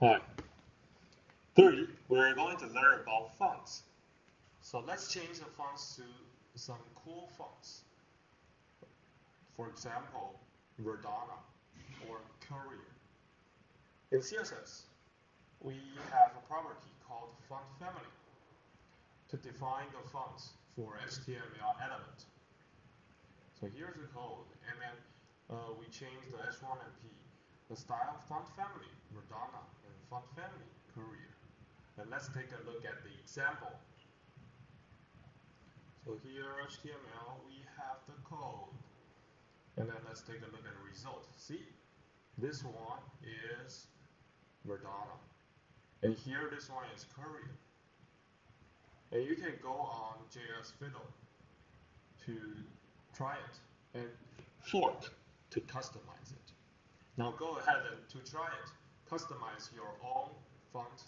Hi. Third, we're going to learn about fonts. So let's change the fonts to some cool fonts. For example, Verdana or Courier. In CSS, we have a property called font family to define the fonts for HTML element. So here's the code, and then we change the H1 and P, the style font family, Verdana, and font family, Courier. And let's take a look at the example. So here, HTML, we have the code. And then let's take a look at the result. See, this one is Verdana. And here, this one is Courier. And you can go on JS Fiddle to try it and fork to customize it. Now go ahead and to try it, customize your own font